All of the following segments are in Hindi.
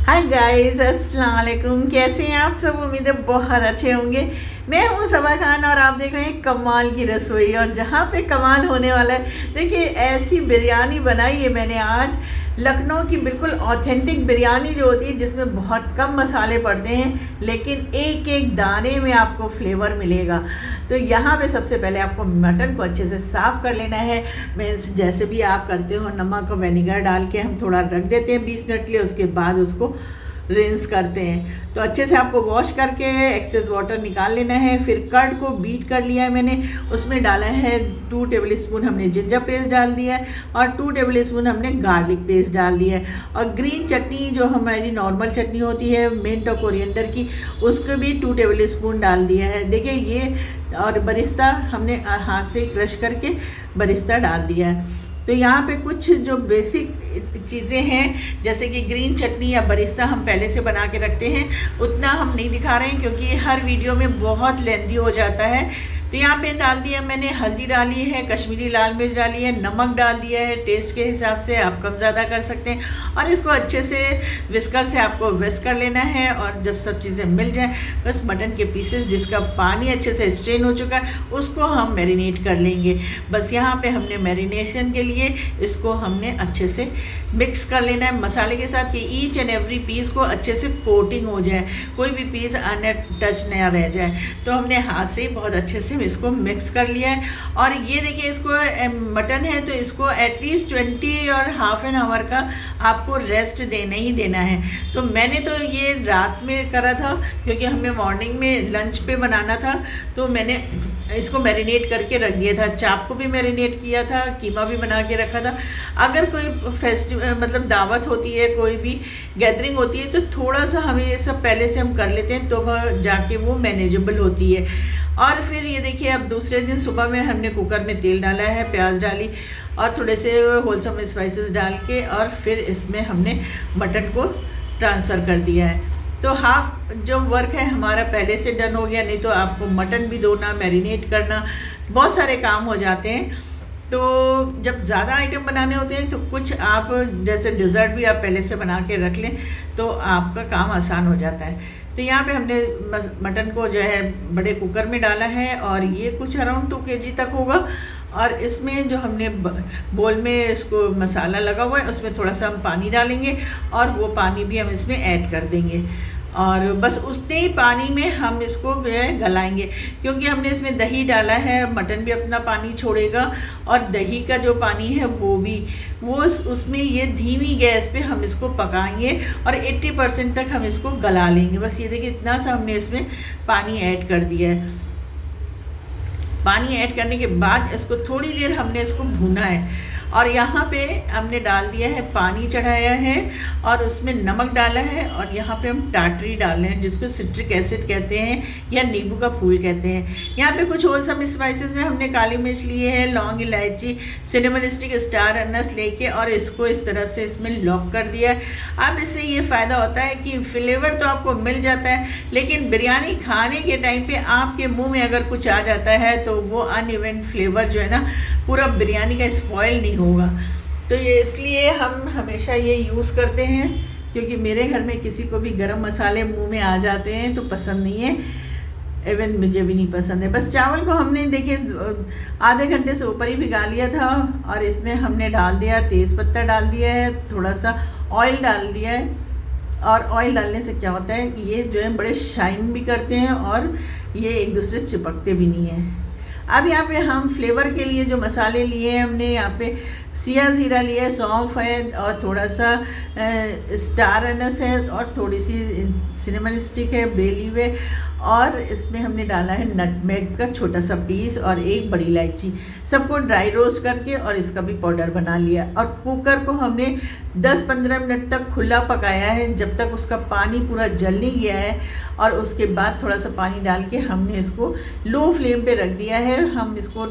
हाय गाइस, अस्सलाम वालेकुम। कैसे हैं आप सब? उम्मीद है बहुत अच्छे होंगे। मैं हूँ सबा खान और आप देख रहे हैं कमाल की रसोई। और जहाँ पे कमाल होने वाला है, देखिए ऐसी बिरयानी बनाई है मैंने आज। लखनऊ की बिल्कुल ऑथेंटिक बिरयानी जो होती है, जिसमें बहुत कम मसाले पड़ते हैं लेकिन एक एक दाने में आपको फ्लेवर मिलेगा। तो यहाँ पे सबसे पहले आपको मटन को अच्छे से साफ़ कर लेना है। मैं जैसे भी आप करते हो, नमक और विनेगर डाल के हम थोड़ा रख देते हैं 20 मिनट के लिए, उसके बाद उसको रिंस करते हैं। तो अच्छे से आपको वॉश करके एक्सेस वाटर निकाल लेना है। फिर कर्ड को बीट कर लिया है मैंने, उसमें डाला है 2 टेबल स्पून हमने जिंजर पेस्ट डाल दिया है और 2 टेबल स्पून हमने गार्लिक पेस्ट डाल दिया है। और ग्रीन चटनी जो हमारी नॉर्मल चटनी होती है मिंट और कोरिएंडर की, उसको भी 2 टेबल स्पून डाल दिया है। देखिए ये, और बरिस्ता हमने हाथ से क्रश करके बरिस्ता डाल दिया है। तो यहाँ पे कुछ जो बेसिक चीज़ें हैं, जैसे कि ग्रीन चटनी या बरिस्ता हम पहले से बना के रखते हैं, उतना हम नहीं दिखा रहे हैं क्योंकि हर वीडियो में बहुत लेंथी हो जाता है। तो यहाँ पे डाल दिया मैंने, हल्दी डाली है, कश्मीरी लाल मिर्च डाली है, नमक डाल दिया है, टेस्ट के हिसाब से आप कम ज़्यादा कर सकते हैं। और इसको अच्छे से विस्कर से आपको विस्क कर लेना है। और जब सब चीज़ें मिल जाए, बस मटन के पीसेस जिसका पानी अच्छे से स्ट्रेन हो चुका है उसको हम मैरिनेट कर लेंगे। बस यहाँ पे हमने मैरिनेशन के लिए इसको हमने अच्छे से मिक्स कर लेना है मसाले के साथ, कि ईच एंड एवरी पीस को अच्छे से कोटिंग हो जाए, कोई भी पीस अनटच ना रह जाए। तो हमने हाथ से बहुत अच्छे से इसको मिक्स कर लिया है। और ये देखिए, इसको मटन है तो इसको एटलीस्ट 20 और हाफ एन आवर का आपको रेस्ट देना ही देना है। तो मैंने तो ये रात में करा था क्योंकि हमें मॉर्निंग में लंच पे बनाना था, तो मैंने इसको मैरिनेट करके रख दिया था। चाप को भी मैरिनेट किया था, कीमा भी बना के रखा था। अगर कोई फेस्टिवल मतलब दावत होती है, कोई भी गैदरिंग होती है, तो थोड़ा सा हमें ये सब पहले से हम कर लेते हैं, तो वह जाके वो मैनेजेबल होती है। और फिर ये देखिए, अब दूसरे दिन सुबह में हमने कुकर में तेल डाला है, प्याज डाली और थोड़े से होलसम स्पाइसेस डाल के, और फिर इसमें हमने मटन को ट्रांसफ़र कर दिया है। तो हाफ जो वर्क है हमारा पहले से डन हो गया। नहीं तो आपको मटन भी धोना, मैरिनेट करना, बहुत सारे काम हो जाते हैं। तो जब ज़्यादा आइटम बनाने होते हैं तो कुछ आप जैसे डिज़र्ट भी आप पहले से बना के रख लें तो आपका काम आसान हो जाता है। तो यहाँ पे हमने मटन को जो है बड़े कुकर में डाला है और ये कुछ अराउंड 2 kg तक होगा। और इसमें जो हमने बोल में इसको मसाला लगा हुआ है, उसमें थोड़ा सा हम पानी डालेंगे और वो पानी भी हम इसमें ऐड कर देंगे। और बस उतने ही पानी में हम इसको जो है गलाएंगे, क्योंकि हमने इसमें दही डाला है। मटन भी अपना पानी छोड़ेगा और दही का जो पानी है वो उसमें ये धीमी गैस पे हम इसको पकाएंगे और 80% तक हम इसको गला लेंगे। बस ये देखिए, इतना सा हमने इसमें पानी ऐड कर दिया है। पानी ऐड करने के बाद इसको थोड़ी देर हमने इसको भूना है। और यहाँ पे हमने डाल दिया है, पानी चढ़ाया है और उसमें नमक डाला है। और यहाँ पे हम टाटरी डाल रहे हैं, जिसको सिट्रिक एसिड कहते हैं या नींबू का फूल कहते हैं। यहाँ पे कुछ होलसम स्पाइसेस में हमने काली मिर्च लिए है, लौंग, इलायची, सिनेमन स्टिक, स्टार अनस लेके और इसको इस तरह से इसमें लॉक कर दिया है। अब इससे ये फ़ायदा होता है कि फ्लेवर तो आपको मिल जाता है, लेकिन बिरयानी खाने के टाइम पे आपके मुंह में अगर कुछ आ जाता है तो वो अनइवन फ्लेवर जो है ना, पूरा बिरयानी का स्पॉयल नहीं होगा। तो ये इसलिए हम हमेशा ये यूज़ करते हैं, क्योंकि मेरे घर में किसी को भी गरम मसाले मुंह में आ जाते हैं तो पसंद नहीं है। इवन मुझे भी नहीं पसंद है। बस चावल को हमने देखिए आधे घंटे से ऊपर ही भिगा लिया था और इसमें हमने डाल दिया, तेज़पत्ता डाल दिया है, थोड़ा सा ऑयल डाल दिया है। और ऑयल डालने से क्या होता है कि ये जो है बड़े शाइन भी करते हैं और ये एक दूसरे से चिपकते भी नहीं हैं। अब यहाँ पे हम फ्लेवर के लिए जो मसाले लिए हैं, हमने यहाँ पे सिया ज़ीरा लिया है, सौंफ है और थोड़ा सा स्टार अनस है और थोड़ी सी सिनेमन स्टिक है, बे लीफ है। और इसमें हमने डाला है नटमेग का छोटा सा पीस और एक बड़ी इलायची। सबको ड्राई रोस्ट करके और इसका भी पाउडर बना लिया। और कुकर को हमने 10-15 मिनट तक खुला पकाया है, जब तक उसका पानी पूरा जल नहीं गया है। और उसके बाद थोड़ा सा पानी डाल के हमने इसको लो फ्लेम पे रख दिया है। हम इसको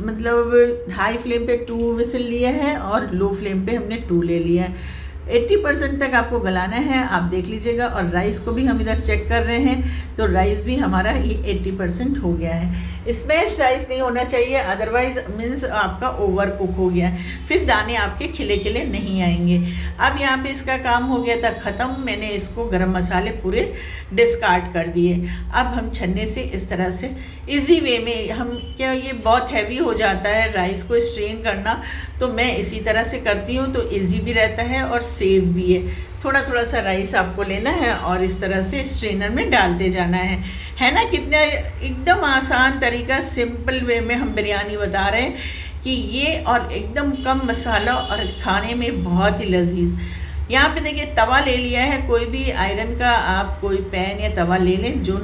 मतलब हाई फ्लेम पे 2 विसिल लिए हैं और लो फ्लेम पे हमने 2 ले लिया है। 80% तक आपको गलाना है, आप देख लीजिएगा। और राइस को भी हम इधर चेक कर रहे हैं, तो राइस भी हमारा ये 80% हो गया है। स्मैश राइस नहीं होना चाहिए, अदरवाइज मीन्स आपका ओवर कुक हो गया है, फिर दाने आपके खिले खिले नहीं आएंगे। अब यहाँ पे इसका काम हो गया था ख़त्म। मैंने इसको गरम मसाले पूरे डिस्कार्ड कर दिए। अब हम छन्ने से इस तरह से इजी वे में, हम क्या ये बहुत हैवी हो जाता है राइस को स्ट्रेन करना, तो मैं इसी तरह से करती हूँ, तो इजी भी रहता है और सेफ भी है। थोड़ा थोड़ा सा राइस आपको लेना है और इस तरह से स्ट्रेनर में डालते जाना है ना। कितना एकदम आसान तरीका, सिंपल वे में हम बिरयानी बता रहे हैं कि ये, और एकदम कम मसाला और खाने में बहुत ही लजीज। यहाँ पे देखिए तवा ले लिया है, कोई भी आयरन का आप कोई पैन या तवा ले लें जो।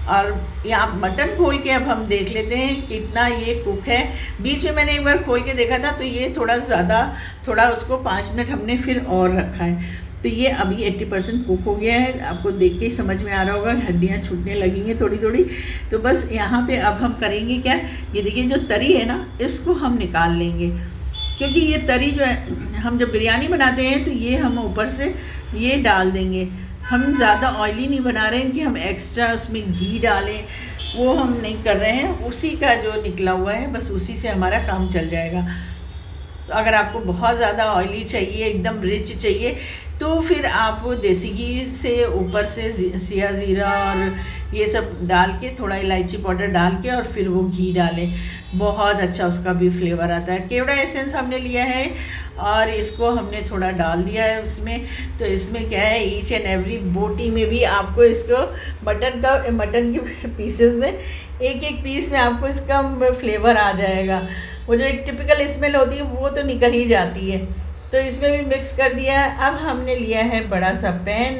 और यहाँ मटन खोल के अब हम देख लेते हैं कितना ये कुक है। बीच में मैंने एक बार खोल के देखा था, तो ये थोड़ा उसको 5 मिनट हमने फिर और रखा है। तो ये अभी 80% कुक हो गया है, आपको देख के ही समझ में आ रहा होगा, हड्डियाँ छूटने लगी हैं थोड़ी थोड़ी। तो बस यहाँ पे अब हम करेंगे क्या, ये देखिए जो तरी है ना, इसको हम निकाल लेंगे, क्योंकि ये तरी जो है, हम जब बिरयानी बनाते हैं तो ये हम ऊपर से ये डाल देंगे। हम ज़्यादा ऑयली नहीं बना रहे हैं कि हम एक्स्ट्रा उसमें घी डालें, वो हम नहीं कर रहे हैं। उसी का जो निकला हुआ है बस उसी से हमारा काम चल जाएगा। तो अगर आपको बहुत ज़्यादा ऑयली चाहिए, एकदम रिच चाहिए, तो फिर आप देसी घी से ऊपर से सिया ज़ीरा और ये सब डाल के, थोड़ा इलायची पाउडर डाल के, और फिर वो घी डालें, बहुत अच्छा उसका भी फ्लेवर आता है। केवड़ा एसेंस हमने लिया है और इसको हमने थोड़ा डाल दिया है उसमें। तो इसमें क्या है, ईच एंड एवरी बोटी में भी आपको इसको मटन के पीसेस में एक एक पीस में आपको इसका फ्लेवर आ जाएगा। वो जो एक टिपिकल स्मेल होती है वो तो निकल ही जाती है। तो इसमें भी मिक्स कर दिया है। अब हमने लिया है बड़ा सा पैन,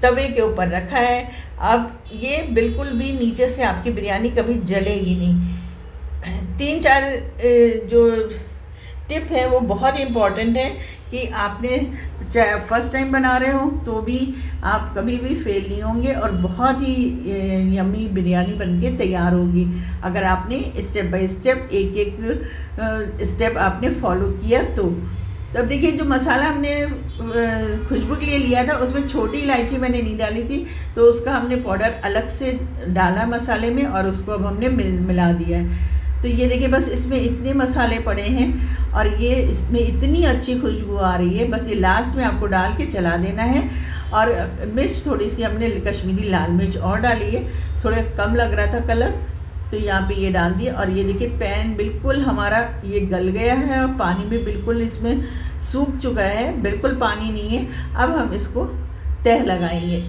तवे के ऊपर रखा है। अब ये बिल्कुल भी नीचे से आपकी बिरयानी कभी जलेगी नहीं। 3-4 जो टिप है वो बहुत इम्पॉर्टेंट है कि आपने चाहे फर्स्ट टाइम बना रहे हो तो भी आप कभी भी फेल नहीं होंगे, और बहुत ही यम्मी बिरयानी बनके तैयार होगी अगर आपने स्टेप बाय स्टेप एक एक स्टेप आपने फॉलो किया। तो अब देखिए जो मसाला हमने खुशबू के लिए लिया था, उसमें छोटी इलायची मैंने नहीं डाली थी, तो उसका हमने पाउडर अलग से डाला मसाले में, और उसको अब हमने मिला दिया है। तो ये देखिए बस इसमें इतने मसाले पड़े हैं और ये इसमें इतनी अच्छी खुशबू आ रही है। बस ये लास्ट में आपको डाल के चला देना है। और मिर्च थोड़ी सी हमने कश्मीरी लाल मिर्च और डाली है, थोड़ा कम लग रहा था कलर, तो यहाँ पे ये डाल दिया। और ये देखिए पैन बिल्कुल हमारा ये गल गया है और पानी भी बिल्कुल इसमें सूख चुका है, बिल्कुल पानी नहीं है। अब हम इसको तह लगाएंगे।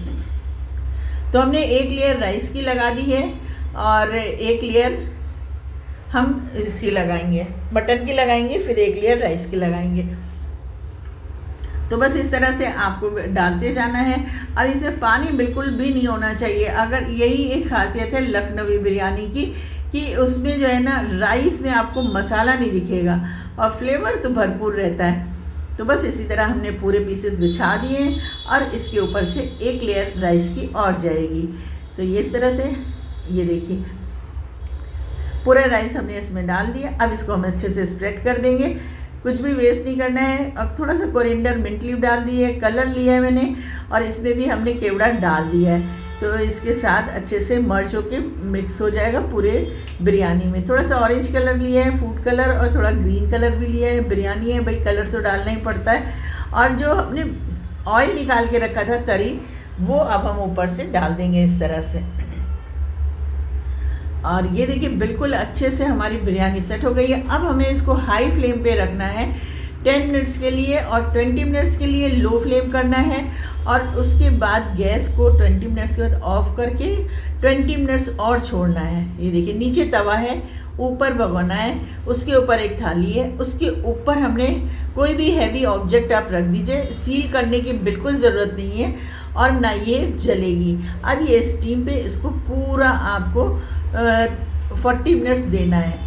तो हमने एक लेयर राइस की लगा दी है और एक लेयर हम इसकी लगाएंगे, मटन की लगाएंगे, फिर एक लेयर राइस की लगाएंगे। तो बस इस तरह से आपको डालते जाना है। और इसमें पानी बिल्कुल भी नहीं होना चाहिए। अगर यही एक खासियत है लखनवी बिरयानी की कि उसमें जो है ना, राइस में आपको मसाला नहीं दिखेगा और फ्लेवर तो भरपूर रहता है। तो बस इसी तरह हमने पूरे पीसेस बिछा दिए और इसके ऊपर से एक लेयर राइस की और जाएगी। तो ये इस तरह से ये देखिए पूरा राइस हमने इसमें डाल दिया। अब इसको हम अच्छे से स्प्रेड कर देंगे, कुछ भी वेस्ट नहीं करना है। अब थोड़ा सा कोरिएंडर मिंट लीफ डाल दी है, कलर लिया है मैंने, और इसमें भी हमने केवड़ा डाल दिया है। तो इसके साथ अच्छे से मर्ज होके मिक्स हो जाएगा पूरे बिरयानी में। थोड़ा सा ऑरेंज कलर लिया है, फूड कलर, और थोड़ा ग्रीन कलर भी लिया है। बिरयानी है भाई, कलर तो डालना ही पड़ता है। और जो हमने ऑयल निकाल के रखा था तरी, वो अब हम ऊपर से डाल देंगे इस तरह से। और ये देखिए बिल्कुल अच्छे से हमारी बिरयानी सेट हो गई है। अब हमें इसको हाई फ्लेम पे रखना है 10 मिनट्स के लिए, और 20 मिनट्स के लिए लो फ्लेम करना है। और उसके बाद गैस को 20 मिनट्स के बाद ऑफ करके 20 मिनट्स और छोड़ना है। ये देखिए नीचे तवा है, ऊपर भगोना है, उसके ऊपर एक थाली है, उसके ऊपर हमने कोई भी हैवी ऑब्जेक्ट आप रख दीजिए। सील करने की बिल्कुल ज़रूरत नहीं है और ना ये जलेगी। अब ये स्टीम पे इसको पूरा आपको 40 मिनट्स देना है।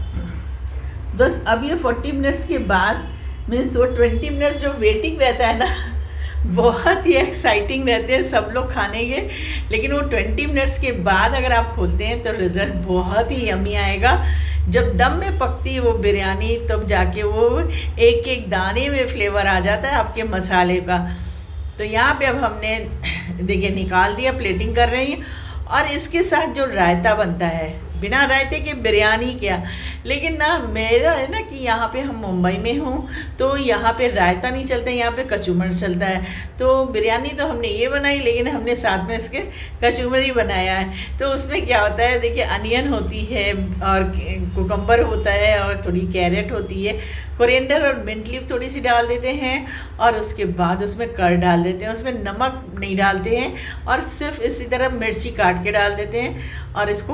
बस अब ये 40 मिनट्स के बाद मीन्स वो 20 मिनट्स जो वेटिंग रहता है ना, बहुत ही एक्साइटिंग रहते हैं सब लोग खाने के। लेकिन वो 20 मिनट्स के बाद अगर आप खोलते हैं तो रिज़ल्ट बहुत ही यम्मी आएगा। जब दम में पकती है वो बिरयानी तब जाके वो एक एक दाने में फ्लेवर आ जाता है आपके मसाले का। तो यहाँ पे अब हमने देखिए निकाल दिया, प्लेटिंग कर रही हैं। और इसके साथ जो रायता बनता है, बिना रायते के बिरयानी क्या। लेकिन ना मेरा है ना कि यहाँ पे हम मुंबई में हूँ तो यहाँ पे रायता नहीं चलता, यहाँ पे कचूमर चलता है। तो बिरयानी तो हमने ये बनाई, लेकिन हमने साथ में इसके कचूमर ही बनाया है। तो उसमें क्या होता है, देखिए अनियन होती है और कुकम्बर होता है और थोड़ी कैरेट होती है, कोरिएंडर और मिंट लीफ थोड़ी सी डाल देते हैं और उसके बाद उसमें कर्ड डाल देते हैं। उसमें नमक नहीं डालते हैं और सिर्फ इसी तरह मिर्ची काट के डाल देते हैं और इसको